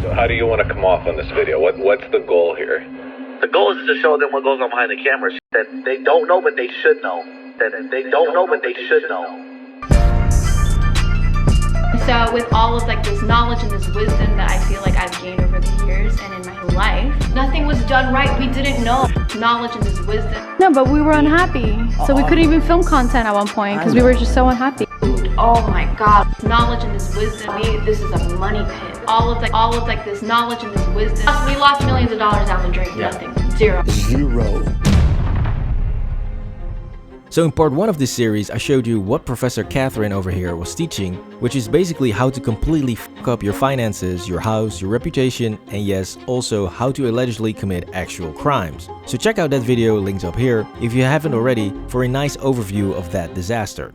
So how do you want to come off on this video? What's the goal here? The goal is to show them what goes on behind the cameras. That they don't know, but they should know. That they don't know, but they should know. So with all of like this knowledge and this wisdom that I feel like I've gained over the years and in my life, nothing was done right. We didn't know. Knowledge and this wisdom. No, but we were unhappy. So we couldn't even film content at one point because we were just so unhappy. Oh my God. Knowledge and this wisdom. This is a money pit. All of like this knowledge and this wisdom. We lost millions of dollars down the drain. Yeah. Nothing. Zero. So in part 1 of this series, I showed you what Professor Catherine over here was teaching, which is basically how to completely f*** up your finances, your house, your reputation, and yes, also how to allegedly commit actual crimes. So check out that video, links up here, if you haven't already, for a nice overview of that disaster.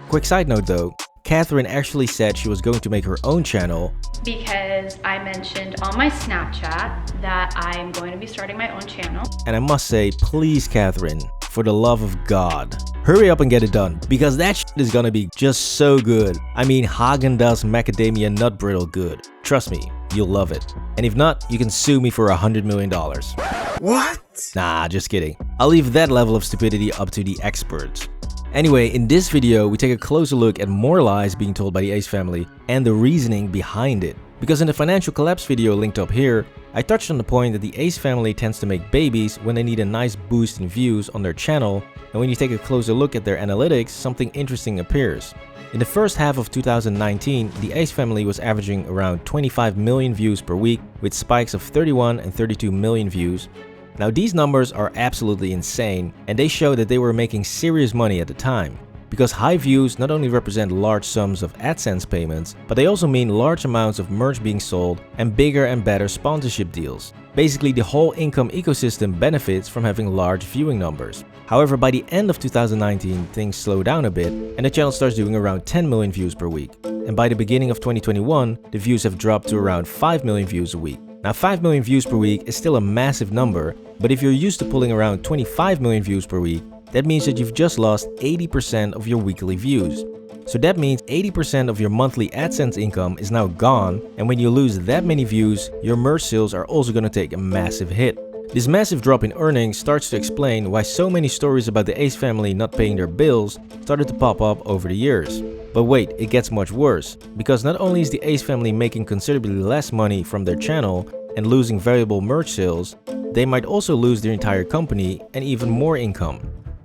Quick side note though, Catherine actually said she was going to make her own channel Because I mentioned on my Snapchat that I'm going to be starting my own channel. and I must say, please Catherine, for the love of God, hurry up and get it done, because that shit is gonna be just so good. I mean Häagen-Dazs macadamia nut brittle good. Trust me, you'll love it. And if not, you can sue me for $100 million. What? Nah, just kidding. I'll leave that level of stupidity up to the experts. Anyway, in this video, we take a closer look at more lies being told by the Ace family and the reasoning behind it. Because in the financial collapse video linked up here, I touched on the point that the Ace family tends to make babies when they need a nice boost in views on their channel, and when you take a closer look at their analytics, something interesting appears. In the first half of 2019, the Ace family was averaging around 25 million views per week, with spikes of 31 and 32 million views. Now these numbers are absolutely insane, and they show that they were making serious money at the time. Because high views not only represent large sums of AdSense payments, but they also mean large amounts of merch being sold and bigger and better sponsorship deals. Basically, the whole income ecosystem benefits from having large viewing numbers. However, by the end of 2019, things slow down a bit, and the channel starts doing around 10 million views per week. And by the beginning of 2021, the views have dropped to around 5 million views a week. Now 5 million views per week is still a massive number, but if you're used to pulling around 25 million views per week, that means that you've just lost 80% of your weekly views. So that means 80% of your monthly AdSense income is now gone, and when you lose that many views, your merch sales are also going to take a massive hit. This massive drop in earnings starts to explain why so many stories about the Ace family not paying their bills started to pop up over the years. But wait, it gets much worse, because not only is the Ace family making considerably less money from their channel and losing valuable merch sales, they might also lose their entire company and even more income.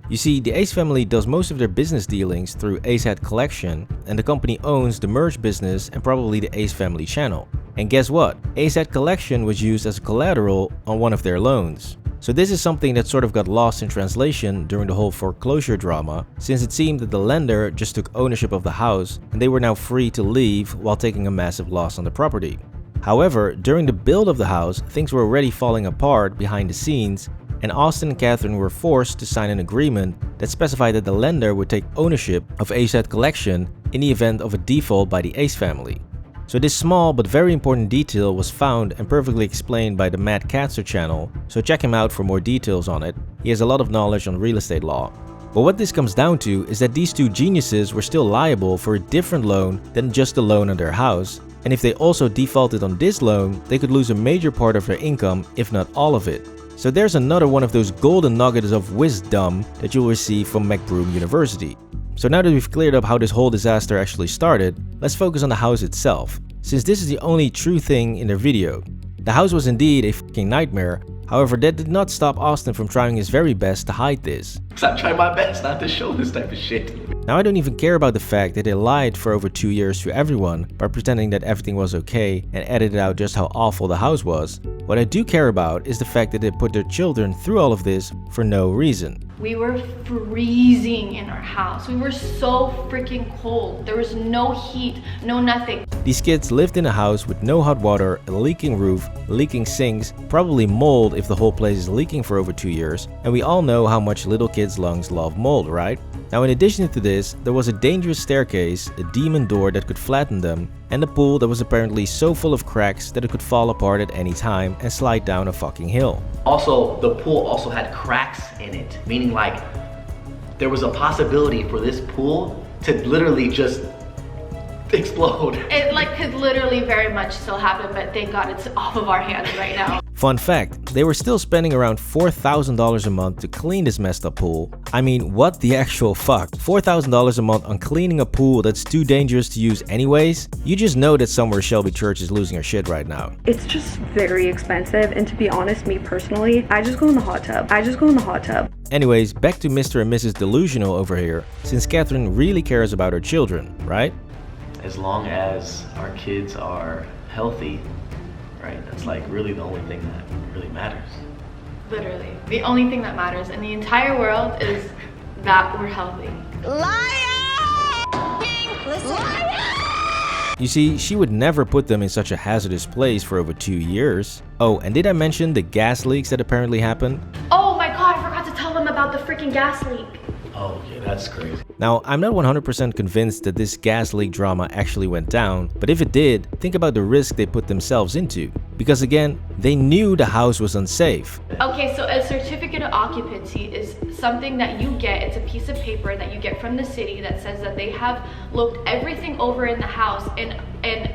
You see, the Ace family does most of their business dealings through Ace Collection, and the company owns the merch business and probably the Ace family channel. And guess what? Ace Collection was used as a collateral on one of their loans. So this is something that sort of got lost in translation during the whole foreclosure drama, since it seemed that the lender just took ownership of the house and they were now free to leave while taking a massive loss on the property. However, during the build of the house, things were already falling apart behind the scenes, and Austin and Catherine were forced to sign an agreement that specified that the lender would take ownership of Ace Collection in the event of a default by the Ace family. So this small but very important detail was found and perfectly explained by the Matt Katzer channel, so check him out for more details on it. He has a lot of knowledge on real estate law. But what this comes down to is that these two geniuses were still liable for a different loan than just the loan on their house, and if they also defaulted on this loan, they could lose a major part of their income, if not all of it. So there's another one of those golden nuggets of wisdom that you'll receive from McBroom University. So now that we've cleared up how this whole disaster actually started, let's focus on the house itself, since this is the only true thing in their video. The house was indeed a fucking nightmare, however that did not stop Austin from trying his very best to hide this. I try my best not to show this type of shit. Now I don't even care about the fact that they lied for over 2 years to everyone by pretending that everything was okay and edited out just how awful the house was. What I do care about is the fact that they put their children through all of this for no reason. We were freezing in our house. We were so freaking cold. There was no heat, no nothing. These kids lived in a house with no hot water, a leaking roof, leaking sinks, probably mold if the whole place is leaking for over 2 years, and we all know how much little kids' lungs love mold, right? Now in addition to this, there was a dangerous staircase, a demon door that could flatten them, and a pool that was apparently so full of cracks that it could fall apart at any time and slide down a fucking hill. Also, the pool also had cracks in it, meaning like there was a possibility for this pool to literally just explode. It like could literally very much still happen, but thank God it's off of our hands right now. Fun fact, they were still spending around $4,000 a month to clean this messed up pool. I mean, what the actual fuck? $4,000 a month on cleaning a pool that's too dangerous to use anyways? You just know that somewhere Shelby Church is losing her shit right now. It's just very expensive, and to be honest, me personally, I just go in the hot tub. Anyways, back to Mr. and Mrs. Delusional over here, since Catherine really cares about her children, right? As long as our kids are healthy, right? That's like really the only thing that really matters. Literally. The only thing that matters in the entire world is that we're healthy. You see, she would never put them in such a hazardous place for over 2 years. Oh, and did I mention the gas leaks that apparently happened? Oh my God, I forgot to tell them about the freaking gas leak. Oh yeah, that's crazy. Now, I'm not 100% convinced that this gas leak drama actually went down, but if it did, think about the risk they put themselves into. Because again, they knew the house was unsafe. Okay, so a certificate of occupancy is something that you get. It's a piece of paper that you get from the city that says that they have looked everything over in the house and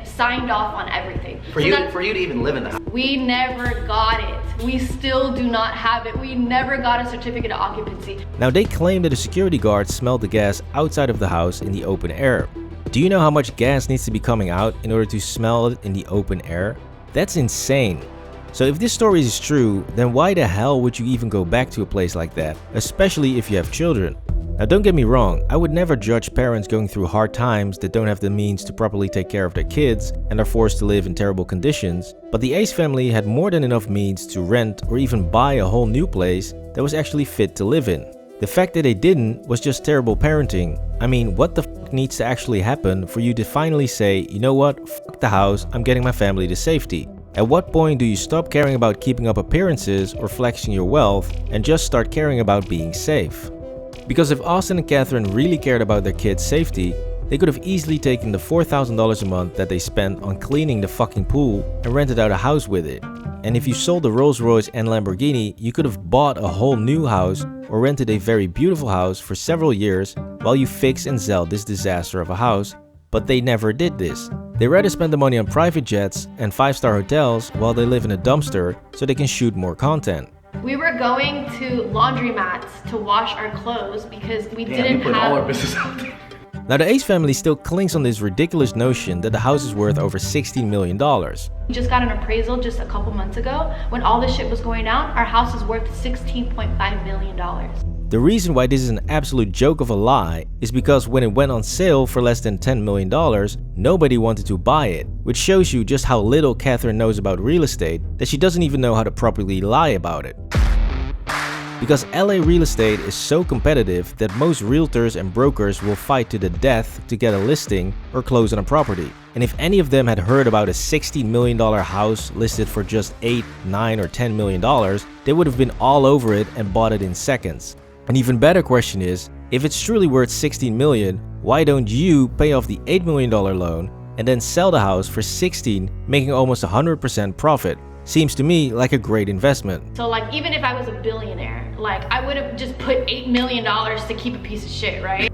signed off on everything. For you to even live in the house. We never got it. We still do not have it. We never got a certificate of occupancy. Now, they claim that the security guards smelled the gas outside of the house in the open air. Do you know how much gas needs to be coming out in order to smell it in the open air? That's insane. So if this story is true, then why the hell would you even go back to a place like that, especially if you have children? Now don't get me wrong, I would never judge parents going through hard times that don't have the means to properly take care of their kids and are forced to live in terrible conditions, but the Ace family had more than enough means to rent or even buy a whole new place that was actually fit to live in. The fact that they didn't was just terrible parenting. I mean, what the fuck needs to actually happen for you to finally say, you know what, fuck the house, I'm getting my family to safety? At what point do you stop caring about keeping up appearances or flexing your wealth and just start caring about being safe? Because if Austin and Catherine really cared about their kids' safety, they could have easily taken the $4,000 a month that they spent on cleaning the fucking pool and rented out a house with it. And if you sold the Rolls Royce and Lamborghini, you could have bought a whole new house or rented a very beautiful house for several years while you fix and sell this disaster of a house, but they never did this. They rather spend the money on private jets and 5-star hotels while they live in a dumpster so they can shoot more content. We were going to laundromats to wash our clothes because we didn't put have... all our business out there. Now the Ace family still clings on this ridiculous notion that the house is worth over $16 million. We just got an appraisal just a couple months ago. When all this shit was going down, our house is worth $16.5 million. The reason why this is an absolute joke of a lie is because when it went on sale for less than $10 million, nobody wanted to buy it, which shows you just how little Catherine knows about real estate that she doesn't even know how to properly lie about it. Because LA real estate is so competitive that most realtors and brokers will fight to the death to get a listing or close on a property. And if any of them had heard about a $60 million house listed for just $8, $9, or $10 million, they would have been all over it and bought it in seconds. An even better question is, if it's truly worth $16 million, why don't you pay off the $8 million loan and then sell the house for $16, making almost 100% profit? Seems to me like a great investment. So like, even if I was a billionaire, like I would have just put $8 million to keep a piece of shit, right?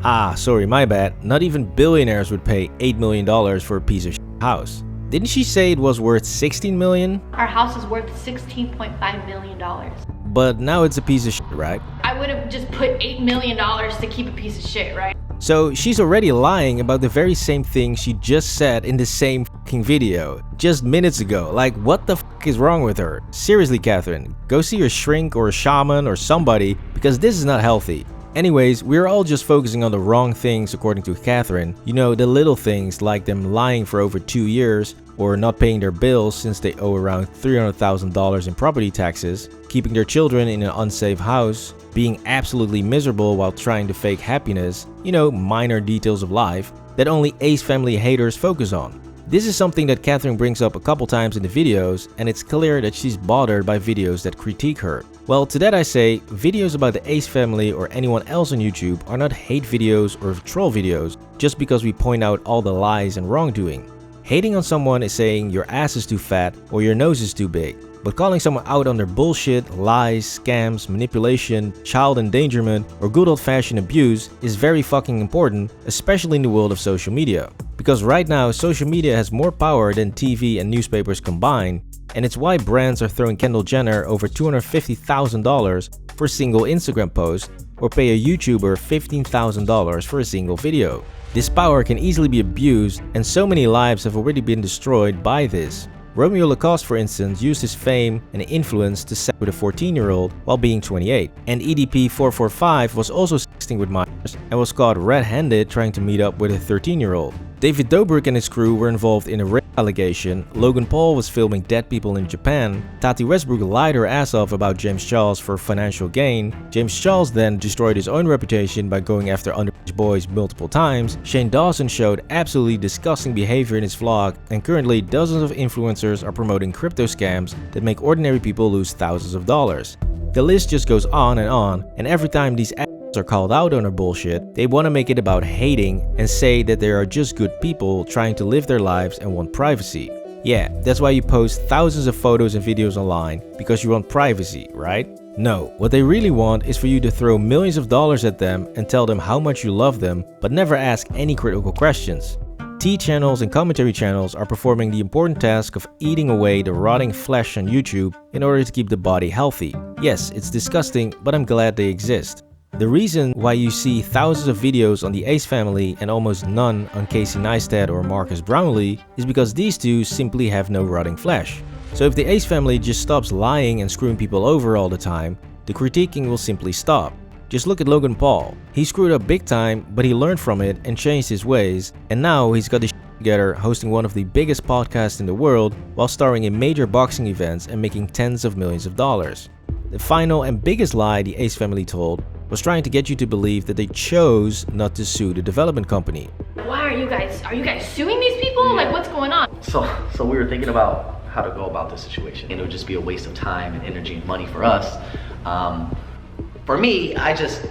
Ah, sorry, my bad. Not even billionaires would pay $8 million for a piece of shit house. Didn't she say it was worth $16 million? Our house is worth $16.5 million. But now it's a piece of shit, right? I would have just put $8 million to keep a piece of shit, right? So she's already lying about the very same thing she just said in the same fucking video just minutes ago. Like, what the fuck is wrong with her? Seriously, Catherine, go see your shrink or a shaman or somebody, because this is not healthy. Anyways, we're all just focusing on the wrong things according to Catherine. You know, the little things like them lying for over 2 years, or not paying their bills since they owe around $300,000 in property taxes, keeping their children in an unsafe house, being absolutely miserable while trying to fake happiness, you know, minor details of life that only Ace family haters focus on. This is something that Catherine brings up a couple times in the videos, and it's clear that she's bothered by videos that critique her. Well, to that I say, videos about the Ace family or anyone else on YouTube are not hate videos or troll videos just because we point out all the lies and wrongdoing. Hating on someone is saying your ass is too fat or your nose is too big. But calling someone out on their bullshit, lies, scams, manipulation, child endangerment, or good old-fashioned abuse is very fucking important, especially in the world of social media. Because right now, social media has more power than TV and newspapers combined, and it's why brands are throwing Kendall Jenner over $250,000 for a single Instagram post, or pay a YouTuber $15,000 for a single video. This power can easily be abused, and so many lives have already been destroyed by this. Romeo Lacoste, for instance, used his fame and influence to sex with a 14-year-old while being 28. And EDP445 was also sexting with minors and was caught red-handed trying to meet up with a 13-year-old. David Dobrik and his crew were involved in a rape allegation. Logan Paul was filming dead people in Japan. Tati Westbrook lied her ass off about James Charles for financial gain. James Charles then destroyed his own reputation by going after underage boys multiple times. Shane Dawson showed absolutely disgusting behavior in his vlog, and currently dozens of influencers are promoting crypto scams that make ordinary people lose thousands of dollars. The list just goes on, and every time these are called out on their bullshit, they want to make it about hating and say that they are just good people trying to live their lives and want privacy. Yeah, that's why you post thousands of photos and videos online, because you want privacy, right? No, what they really want is for you to throw millions of dollars at them and tell them how much you love them, but never ask any critical questions. Tea channels and commentary channels are performing the important task of eating away the rotting flesh on YouTube in order to keep the body healthy. Yes, it's disgusting, but I'm glad they exist. The reason why you see thousands of videos on the Ace family and almost none on Casey Neistat or Marcus Brownlee is because these two simply have no rotting flesh. So if the Ace family just stops lying and screwing people over all the time, the critiquing will simply stop. Just look at Logan Paul. He screwed up big time, but he learned from it and changed his ways, and now he's got his shit together hosting one of the biggest podcasts in the world while starring in major boxing events and making tens of millions of dollars. The final and biggest lie the Ace family told was trying to get you to believe that they chose not to sue the development company. Why are you guys suing these people? Like, what's going on? So we were thinking about how to go about this situation, and it would just be a waste of time and energy and money for us. For me, I just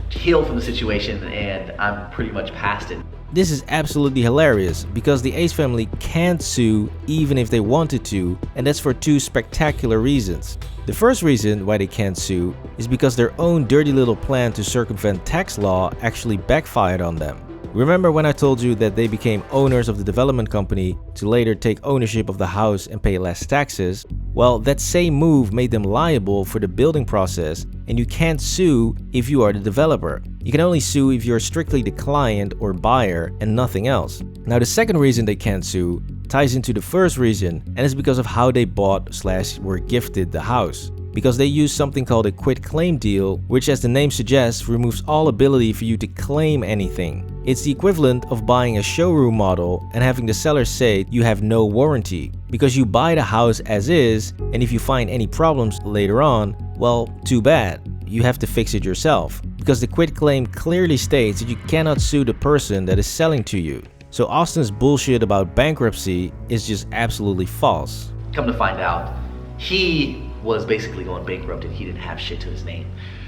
healed from the situation, and I'm pretty much past it. This is absolutely hilarious because the Ace family can't sue even if they wanted to, and that's for two spectacular reasons. The first reason why they can't sue is because their own dirty little plan to circumvent tax law actually backfired on them. Remember when I told you that they became owners of the development company to later take ownership of the house and pay less taxes? Well, that same move made them liable for the building process, and you can't sue if you are the developer. You can only sue if you're strictly the client or buyer and nothing else. Now, the second reason they can't sue ties into the first reason, and it's because of how they bought/were gifted the house. Because they use something called a quit claim deal, which, as the name suggests, removes all ability for you to claim anything. It's the equivalent of buying a showroom model and having the seller say you have no warranty, because you buy the house as is, and if you find any problems later on, well, too bad. You have to fix it yourself, because the quit claim clearly states that you cannot sue the person that is selling to you. So Austin's bullshit about bankruptcy is just absolutely false. Come to find out, he was basically going bankrupt and he didn't have shit to his name.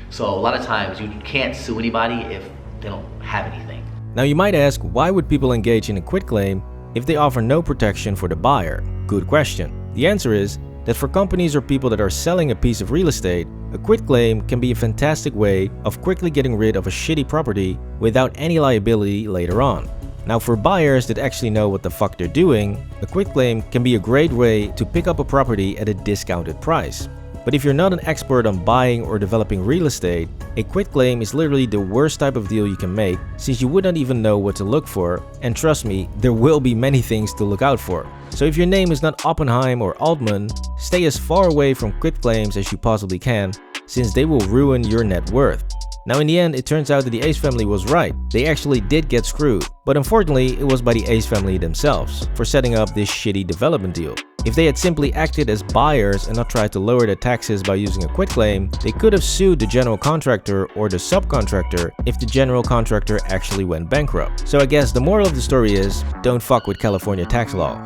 So a lot of times you can't sue anybody if they don't have anything. Now you might ask, why would people engage in a quitclaim if they offer no protection for the buyer? Good question. The answer is that for companies or people that are selling a piece of real estate, a quitclaim can be a fantastic way of quickly getting rid of a shitty property without any liability later on. Now, for buyers that actually know what the fuck they're doing, a quitclaim can be a great way to pick up a property at a discounted price. But if you're not an expert on buying or developing real estate, a quitclaim is literally the worst type of deal you can make, since you would not even know what to look for, and trust me, there will be many things to look out for. So if your name is not Oppenheim or Altman, stay as far away from quitclaims as you possibly can, since they will ruin your net worth. Now in the end, it turns out that the Ace family was right. They actually did get screwed. But unfortunately, it was by the Ace family themselves for setting up this shitty development deal. If they had simply acted as buyers and not tried to lower their taxes by using a quitclaim, they could have sued the general contractor or the subcontractor if the general contractor actually went bankrupt. So I guess the moral of the story is, don't fuck with California tax law.